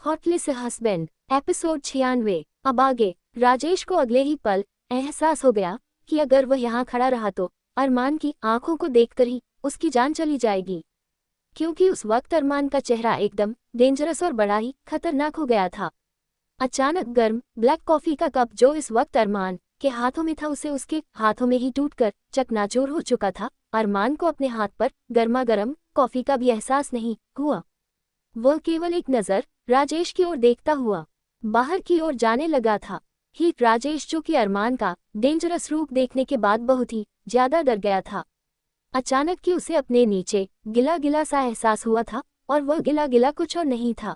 Hotlist husband episode 96। अब आगे राजेश को अगले ही पल एहसास हो गया कि अगर वह यहाँ खड़ा रहा तो अरमान की आंखों को देखकर ही उसकी जान चली जाएगी, क्योंकि उस वक्त अरमान का चेहरा एकदम डेंजरस और बड़ा ही खतरनाक हो गया था। अचानक गर्म ब्लैक कॉफी का कप जो इस वक्त अरमान के हाथों में था उसे उसके हाथों में ही टूटकर चकनाचूर हो चुका था। अरमान को अपने हाथ पर गर्मा गर्म कॉफी का भी एहसास नहीं हुआ। वह केवल एक नज़र राजेश की ओर देखता हुआ बाहर की ओर जाने लगा था। ही राजेश जो कि अरमान का डेंजरस रूप देखने के बाद बहुत ही ज्यादा डर गया था। अचानक कि उसे अपने नीचे गिला गिला सा एहसास हुआ था, और वह गिला गिला कुछ और नहीं था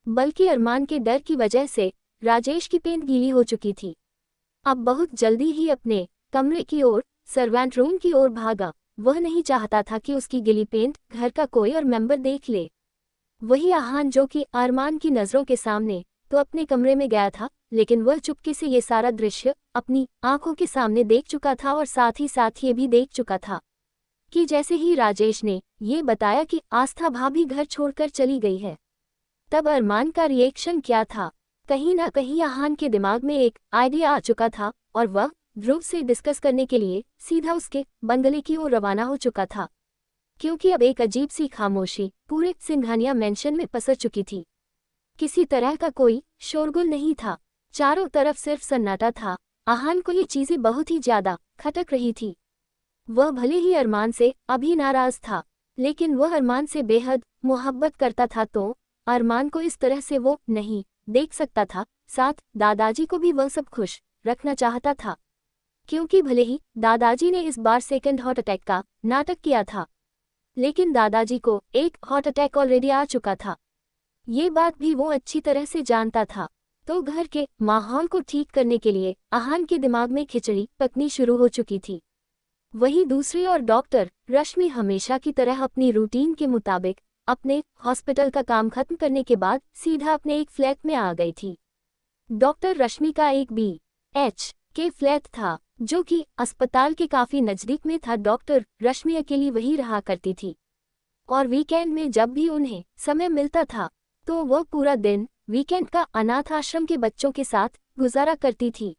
बल्कि अरमान के डर की वजह से राजेश की पेंट गीली हो चुकी थी। अब बहुत जल्दी ही अपने कमरे की ओर सर्वेंट रूम की ओर भागा। वह नहीं चाहता था कि उसकी गिली पेंट घर का कोई और मेंबर देख ले। वही आहान जो कि अरमान की नज़रों के सामने तो अपने कमरे में गया था, लेकिन वह चुपके से ये सारा दृश्य अपनी आंखों के सामने देख चुका था और साथ ही ये भी देख चुका था कि जैसे ही राजेश ने ये बताया कि आस्था भाभी घर छोड़कर चली गई है, तब अरमान का रिएक्शन क्या था। कहीं ना कहीं आहान के दिमाग में एक आइडिया आ चुका था और वह ध्रुव से डिस्कस करने के लिए सीधा उसके बंगले की ओर रवाना हो चुका था, क्योंकि अब एक अजीब सी खामोशी पूरे सिंघानिया मेंशन में पसर चुकी थी। किसी तरह का कोई शोरगुल नहीं था, चारों तरफ सिर्फ सन्नाटा था। आहान को ये चीजें बहुत ही ज्यादा खटक रही थी। वह भले ही अरमान से अभी नाराज था, लेकिन वह अरमान से बेहद मोहब्बत करता था, तो अरमान को इस तरह से वो नहीं देख सकता था। साथ दादाजी को भी वह सब खुश रखना चाहता था, क्योंकि भले ही दादाजी ने इस बार सेकंड हार्ट अटैक का नाटक किया था, लेकिन दादाजी को एक हार्ट अटैक ऑलरेडी आ चुका था। ये बात भी वो अच्छी तरह से जानता था। तो घर के माहौल को ठीक करने के लिए आहान के दिमाग में खिचड़ी पकनी शुरू हो चुकी थी। वहीं दूसरी ओर डॉक्टर रश्मि हमेशा की तरह अपनी रूटीन के मुताबिक अपने हॉस्पिटल का काम खत्म करने के बाद सीधा अपने एक फ्लैट में आ गई थी। डॉक्टर रश्मि का एक BH के फ्लैट था, जो कि अस्पताल के काफी नजदीक में था। डॉक्टर रश्मि अकेली वही रहा करती थी, और वीकेंड में जब भी उन्हें समय मिलता था तो वह पूरा दिन वीकेंड का अनाथ आश्रम के बच्चों के साथ गुजारा करती थी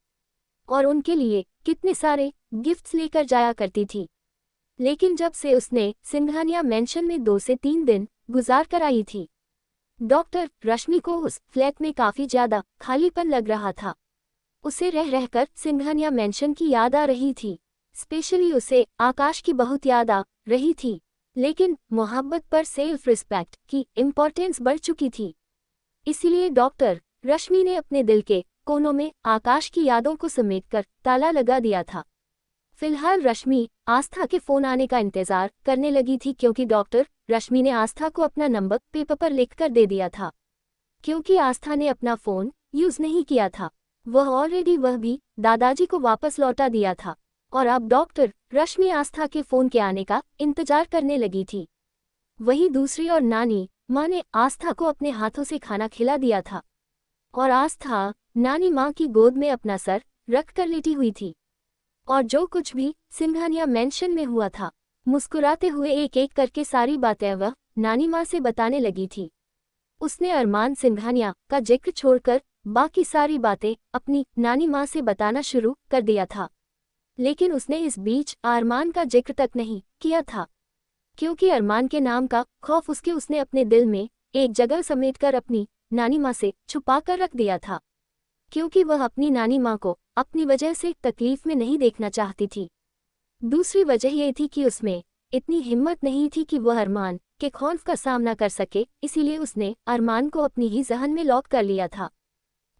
और उनके लिए कितने सारे गिफ्ट्स लेकर जाया करती थी। लेकिन जब से उसने सिंघानिया मेंशन में 2 से 3 दिन गुजार कर आई थी, डॉक्टर रश्मि को उस फ्लैट में काफी ज्यादा खालीपन लग रहा था। उसे रह रहकर सिंघानिया मेंशन की याद आ रही थी। स्पेशली उसे आकाश की बहुत याद आ रही थी, लेकिन मोहब्बत पर सेल्फ रिस्पेक्ट की इम्पोर्टेंस बढ़ चुकी थी। इसीलिए डॉक्टर रश्मि ने अपने दिल के कोनों में आकाश की यादों को समेटकर ताला लगा दिया था। फिलहाल रश्मि आस्था के फोन आने का इंतजार करने लगी थी, क्योंकि डॉक्टर रश्मि ने आस्था को अपना नंबर पेपर पर लिखकर दे दिया था। क्योंकि आस्था ने अपना फोन यूज नहीं किया था, वह भी दादाजी को वापस लौटा दिया था, और अब डॉक्टर रश्मि आस्था के फोन के आने का इंतजार करने लगी थी। वहीं दूसरी ओर नानी माँ ने आस्था को अपने हाथों से खाना खिला दिया था, और आस्था नानी माँ की गोद में अपना सर रख कर लेटी हुई थी, और जो कुछ भी सिंघानिया मेंशन में हुआ था, मुस्कुराते हुए एक एक करके सारी बातें वह नानी माँ से बताने लगी थी। उसने अरमान सिंघानिया का जिक्र छोड़कर बाकी सारी बातें अपनी नानी माँ से बताना शुरू कर दिया था, लेकिन उसने इस बीच अरमान का जिक्र तक नहीं किया था, क्योंकि अरमान के नाम का खौफ उसने अपने दिल में एक जगह समेटकर अपनी नानी माँ से छुपा कर रख दिया था, क्योंकि वह अपनी नानी माँ को अपनी वजह से तकलीफ में नहीं देखना चाहती थी। दूसरी वजह यह थी कि उसमें इतनी हिम्मत नहीं थी कि वह अरमान के खौफ का सामना कर सके, इसीलिए उसने अरमान को अपनी ही जहन में लॉक कर लिया था,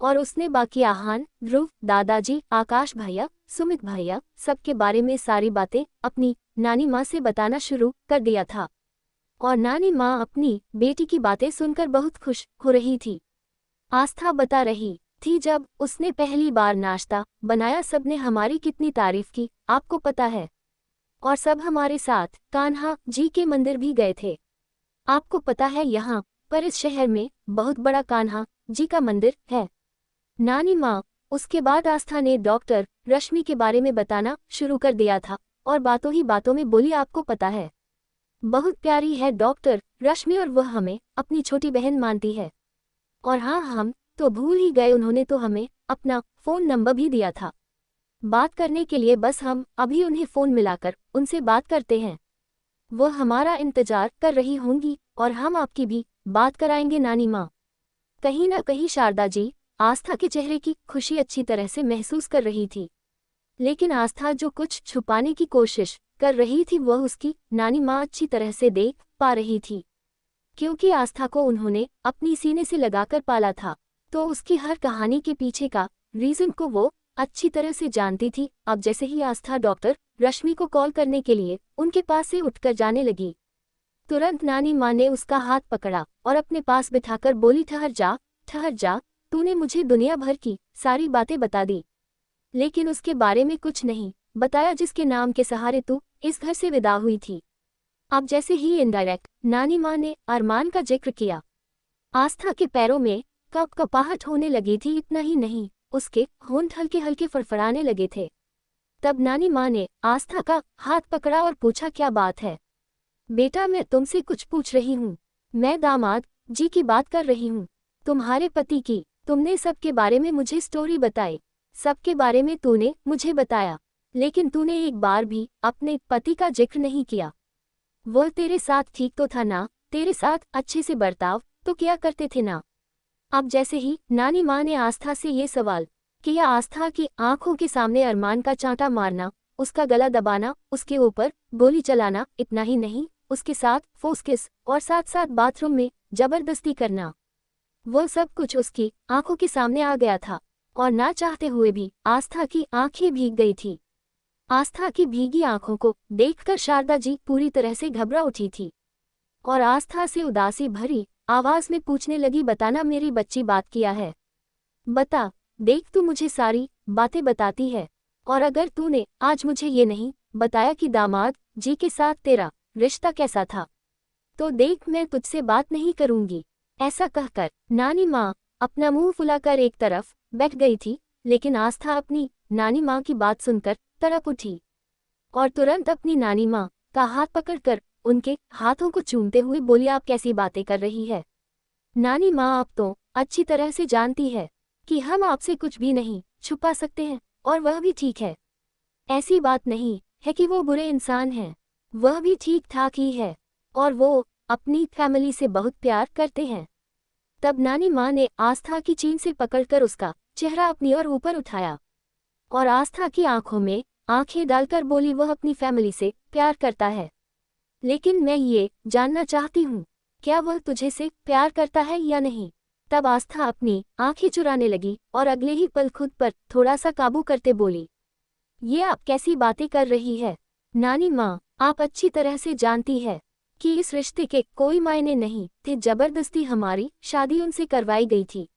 और उसने बाकी आहान, ध्रुव, दादाजी, आकाश भैया, सुमित भैया सबके बारे में सारी बातें अपनी नानी माँ से बताना शुरू कर दिया था। और नानी माँ अपनी बेटी की बातें सुनकर बहुत खुश हो रही थी। आस्था बता रही थी, जब उसने पहली बार नाश्ता बनाया सबने हमारी कितनी तारीफ की, आपको पता है, और सब हमारे साथ कान्हा जी के मंदिर भी गए थे। आपको पता है यहाँ पर इस शहर में बहुत बड़ा कान्हा जी का मंदिर है। नानी माँ उसके बाद आस्था ने डॉक्टर रश्मि के बारे में बताना शुरू कर दिया था, और बातों ही बातों में बोली, आपको पता है, बहुत प्यारी है डॉक्टर रश्मि, और वह हमें अपनी छोटी बहन मानती है, और हाँ, हम तो भूल ही गए, उन्होंने तो हमें अपना फ़ोन नंबर भी दिया था बात करने के लिए। बस हम अभी उन्हें फ़ोन मिलाकर उनसे बात करते हैं। वो हमारा इंतजार कर रही होंगी और हम आपकी भी बात कराएंगे नानी माँ। कहीं न कहीं शारदा जी आस्था के चेहरे की खुशी अच्छी तरह से महसूस कर रही थी, लेकिन आस्था जो कुछ छुपाने की कोशिश कर रही थी वह उसकी नानी माँ अच्छी तरह से देख पा रही थी, क्योंकि आस्था को उन्होंने अपनी सीने से लगाकर पाला था, तो उसकी हर कहानी के पीछे का रीज़न को वो अच्छी तरह से जानती थी। अब जैसे ही आस्था डॉक्टर रश्मि को कॉल करने के लिए उनके पास से उठकर जाने लगी, तुरंत नानी माँ ने उसका हाथ पकड़ा और अपने पास बिठाकर बोली, ठहर जा, तूने मुझे दुनिया भर की सारी बातें बता दी, लेकिन उसके बारे में कुछ नहीं बताया जिसके नाम के सहारे तू इस घर से विदा हुई थी। अब जैसे ही इनडायरेक्ट नानी माँ ने अरमान का जिक्र किया, आस्था के पैरों में कपकपाहट होने लगी थी। इतना ही नहीं, उसके होंठ हल्के हल्के फड़फड़ाने लगे थे। तब नानी माँ ने आस्था का हाथ पकड़ा और पूछा, क्या बात है बेटा? मैं तुमसे कुछ पूछ रही हूँ। मैं दामाद जी की बात कर रही हूँ, तुम्हारे पति की। तुमने सबके बारे में मुझे स्टोरी बताई, सबके बारे में तूने मुझे बताया, लेकिन तूने एक बार भी अपने पति का जिक्र नहीं किया। वह तेरे साथ ठीक तो था ना? तेरे साथ अच्छे से बर्ताव तो किया करते थे ना? अब जैसे ही नानी माँ ने आस्था से ये सवाल किया, आस्था की आंखों के सामने अरमान का चांटा मारना, उसका गला दबाना, उसके ऊपर गोली चलाना, इतना ही नहीं उसके साथ फोस्किस और साथ साथ बाथरूम में जबरदस्ती करना, वो सब कुछ उसकी आंखों के सामने आ गया था। और ना चाहते हुए भी आस्था की आंखें भीग गई थी। आस्था की भीगी आंखों को देखकर शारदा जी पूरी तरह से घबरा उठी थी और आस्था से उदासी भरी आवाज में पूछने लगी, बताना मेरी बच्ची, बात किया है? बता, देख तू मुझे सारी बातें बताती है, और अगर तूने आज मुझे ये नहीं बताया कि दामाद जी के साथ तेरा रिश्ता कैसा था, तो देख मैं तुझसे बात नहीं करूंगी। ऐसा कहकर नानी माँ अपना मुंह फुलाकर एक तरफ बैठ गई थी, लेकिन आस्था अपनी नानी माँ की बात सुनकर तड़प उठी और तुरंत अपनी नानी माँ का हाथ पकड़कर उनके हाथों को चूमते हुए बोली, आप कैसी बातें कर रही है नानी माँ? आप तो अच्छी तरह से जानती है कि हम आपसे कुछ भी नहीं छुपा सकते हैं, और वह भी ठीक है। ऐसी बात नहीं है कि वो बुरे इंसान हैं, वह भी ठीक ठाक ही है, और वो अपनी फैमिली से बहुत प्यार करते हैं। तब नानी माँ ने आस्था की चीन से पकड़कर उसका चेहरा अपनी ओर ऊपर उठाया और आस्था की आंखों में आंखें डालकर बोली, वह अपनी फैमिली से प्यार करता है, लेकिन मैं ये जानना चाहती हूँ, क्या वह तुझे से प्यार करता है या नहीं? तब आस्था अपनी आंखें चुराने लगी और अगले ही पल खुद पर थोड़ा सा काबू करते बोली, ये आप कैसी बातें कर रही है नानी माँ? आप अच्छी तरह से जानती है कि इस रिश्ते के कोई मायने नहीं थे, जबरदस्ती हमारी शादी उनसे करवाई गई थी,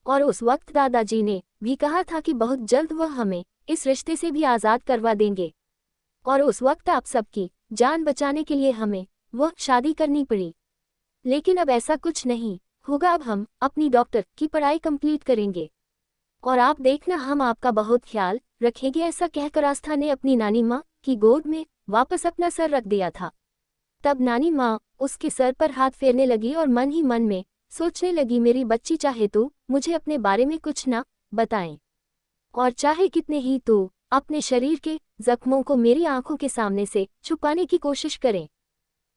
और उस वक्त दादाजी ने भी कहा था कि बहुत जल्द वह हमें इस रिश्ते से भी आज़ाद करवा देंगे, और उस वक्त आप सबकी जान बचाने के लिए हमें वह शादी करनी पड़ी। लेकिन अब ऐसा कुछ नहीं होगा, अब हम अपनी डॉक्टर की पढ़ाई कंप्लीट करेंगे और आप देखना हम आपका बहुत ख्याल रखेंगे। ऐसा कहकर आस्था ने अपनी नानी माँ की गोद में वापस अपना सर रख दिया था। तब नानी माँ उसके सर पर हाथ फेरने लगी और मन ही मन में सोचने लगी, मेरी बच्ची, चाहे तू मुझे अपने बारे में कुछ ना बताएं, और चाहे कितने ही तू अपने शरीर के जख्मों को मेरी आंखों के सामने से छुपाने की कोशिश करें,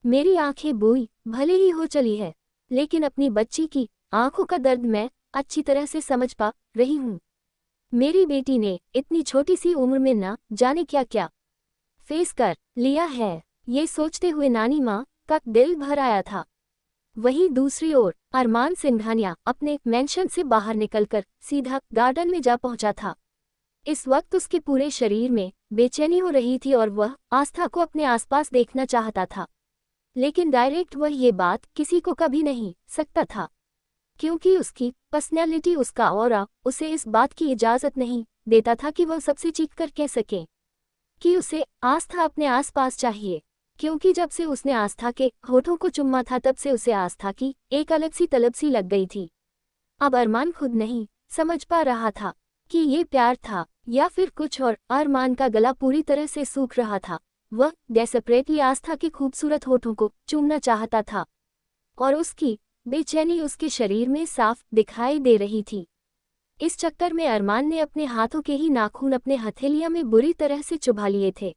मेरी आंखें बुरी भले ही हो चली है, लेकिन अपनी बच्ची की आंखों का दर्द मैं अच्छी तरह से समझ पा रही हूँ। मेरी बेटी ने इतनी छोटी सी उम्र में ना जाने क्या क्या फेस कर लिया है। ये सोचते हुए नानी माँ का दिल भर आया था। वहीं दूसरी ओर अरमान सिंघानिया अपने मेंशन से बाहर निकलकर सीधा गार्डन में जा पहुंचा था। इस वक्त उसके पूरे शरीर में बेचैनी हो रही थी और वह आस्था को अपने आसपास देखना चाहता था, लेकिन डायरेक्ट वह ये बात किसी को कभी नहीं सकता था, क्योंकि उसकी पर्सनैलिटी, उसका ऑरा उसे इस बात की इजाज़त नहीं देता था कि वह सबसे चीखकर कह सके कि उसे आस्था अपने आसपास चाहिए, क्योंकि जब से उसने आस्था के होठों को चुम्मा था तब से उसे आस्था की एक अलग सी तलब सी लग गई थी। अब अरमान खुद नहीं समझ पा रहा था कि ये प्यार था या फिर कुछ और। अरमान का गला पूरी तरह से सूख रहा था, वह डेस्परेटली आस्था के खूबसूरत होठों को चूमना चाहता था और उसकी बेचैनी उसके शरीर में साफ दिखाई दे रही थी। इस चक्कर में अरमान ने अपने हाथों के ही नाखून अपने हथेलियों में बुरी तरह से चुभा लिए थे।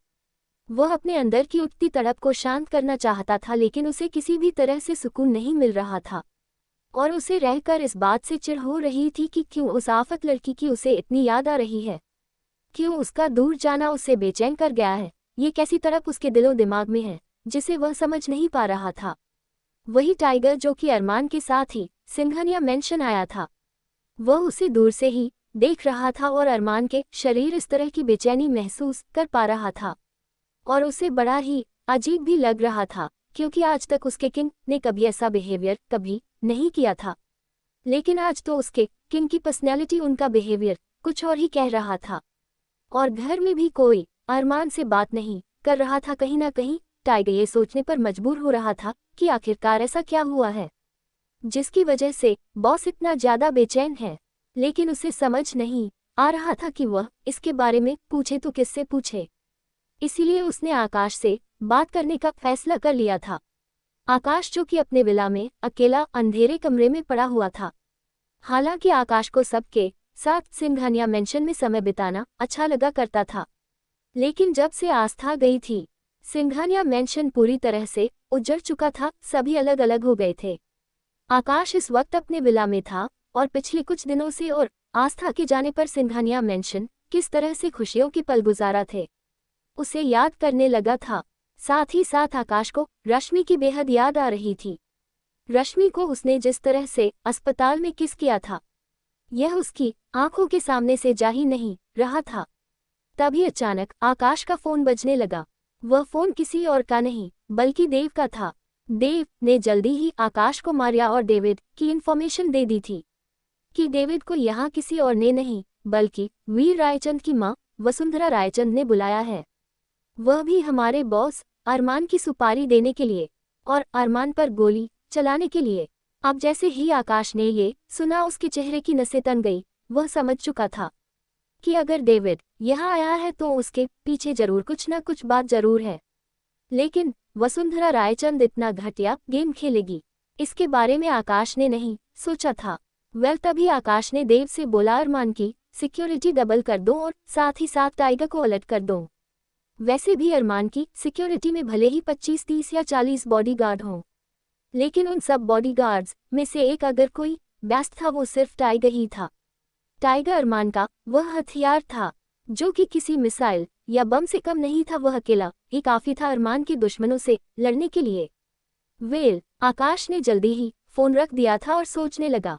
वह अपने अंदर की उठती तड़प को शांत करना चाहता था, लेकिन उसे किसी भी तरह से सुकून नहीं मिल रहा था और उसे रहकर इस बात से चिढ़ हो रही थी कि क्यों उस आफत लड़की की उसे इतनी याद आ रही है, क्यों उसका दूर जाना उसे बेचैन कर गया है। ये कैसी तड़प उसके दिलो दिमाग में है जिसे वह समझ नहीं पा रहा था। वही टाइगर जो कि अरमान के साथ ही सिंघानिया मेंशन आया था, वह उसे दूर से ही देख रहा था और अरमान के शरीर इस तरह की बेचैनी महसूस कर पा रहा था और उसे बड़ा ही अजीब भी लग रहा था, क्योंकि आज तक उसके किंग ने कभी ऐसा बिहेवियर कभी नहीं किया था। लेकिन आज तो उसके किंग की पर्सनैलिटी, उनका बिहेवियर कुछ और ही कह रहा था। और घर में भी कोई अरमान से बात नहीं कर रहा था। कहीं ना कहीं टाइगर ये सोचने पर मजबूर हो रहा था कि आखिरकार ऐसा क्या हुआ है जिसकी वजह से बॉस इतना ज्यादा बेचैन है। लेकिन उसे समझ नहीं आ रहा था कि वह इसके बारे में पूछे तो किससे पूछे। इसीलिए उसने आकाश से बात करने का फैसला कर लिया था। आकाश जो कि अपने विला में अकेला अंधेरे कमरे में पड़ा हुआ था। हालांकि आकाश को सबके साथ सिंघानिया मेंशन में समय बिताना अच्छा लगा करता था, लेकिन जब से आस्था गई थी सिंघानिया मेंशन पूरी तरह से उजड़ चुका था। सभी अलग अलग हो गए थे। आकाश इस वक्त अपने विला में था और पिछले कुछ दिनों से और आस्था के जाने पर सिंघानिया मेंशन किस तरह से खुशियों के पल गुजारा थे उसे याद करने लगा था। साथ ही साथ आकाश को रश्मि की बेहद याद आ रही थी। रश्मि को उसने जिस तरह से अस्पताल में किस किया था, यह उसकी आंखों के सामने से जा ही नहीं रहा था। तभी अचानक आकाश का फोन बजने लगा। वह फोन किसी और का नहीं बल्कि देव का था। देव ने जल्दी ही आकाश को मारिया और डेविड की इन्फॉर्मेशन दे दी थी कि डेविड को यहाँ किसी और ने नहीं बल्कि वीर रायचंद की मां वसुंधरा रायचंद ने बुलाया है, वह भी हमारे बॉस अरमान की सुपारी देने के लिए और अरमान पर गोली चलाने के लिए। अब जैसे ही आकाश ने ये सुना उसके चेहरे की नसें तन गई। वह समझ चुका था कि अगर डेविड यहाँ आया है तो उसके पीछे जरूर कुछ न कुछ बात जरूर है। लेकिन वसुंधरा रायचंद इतना घटिया गेम खेलेगी, इसके बारे में आकाश ने नहीं सोचा था। तभी आकाश ने देव से बोला, अरमान की सिक्योरिटी डबल कर दो और साथ ही साथ टाइगर को अलर्ट कर दो। वैसे भी अरमान की सिक्योरिटी में भले ही 25, 30 या 40 बॉडीगार्ड हों, लेकिन उन सब बॉडीगार्ड्स में से एक अगर कोई बेस्ट था वो सिर्फ टाइगर ही था। टाइगर अरमान का वह हथियार था जो कि किसी मिसाइल या बम से कम नहीं था। वह अकेला ही काफी था अरमान के दुश्मनों से लड़ने के लिए। आकाश ने जल्दी ही फोन रख दिया था और सोचने लगा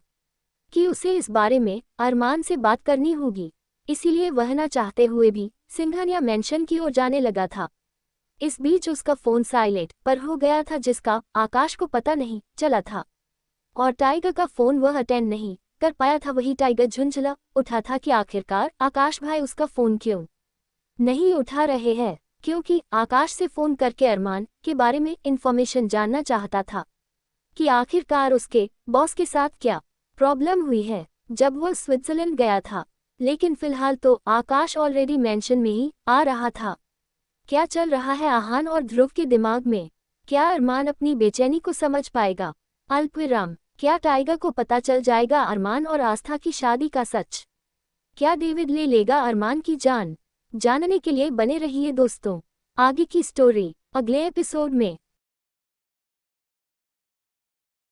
कि उसे इस बारे में अरमान से बात करनी होगी। इसीलिए वह न चाहते हुए भी सिंघानिया मेंशन की ओर जाने लगा था। इस बीच उसका फोन साइलेंट पर हो गया था जिसका आकाश को पता नहीं चला था और टाइगर का फोन वह अटेंड नहीं कर पाया था। वही टाइगर झुंझला उठा था कि आखिरकार आकाश भाई उसका फोन क्यों नहीं उठा रहे हैं, क्योंकि आकाश से फोन करके अरमान के बारे में इंफॉर्मेशन जानना चाहता था कि आखिरकार उसके बॉस के साथ क्या प्रॉब्लम हुई है जब वह स्विट्जरलैंड गया था। लेकिन फिलहाल तो आकाश ऑलरेडी मेंशन में ही आ रहा था। क्या चल रहा है आहान और ध्रुव के दिमाग में? क्या अरमान अपनी बेचैनी को समझ पाएगा? अल्पविराम। क्या टाइगर को पता चल जाएगा अरमान और आस्था की शादी का सच? क्या डेविड ले लेगा अरमान की जान? जानने के लिए बने रहिए दोस्तों आगे की स्टोरी अगले एपिसोड में।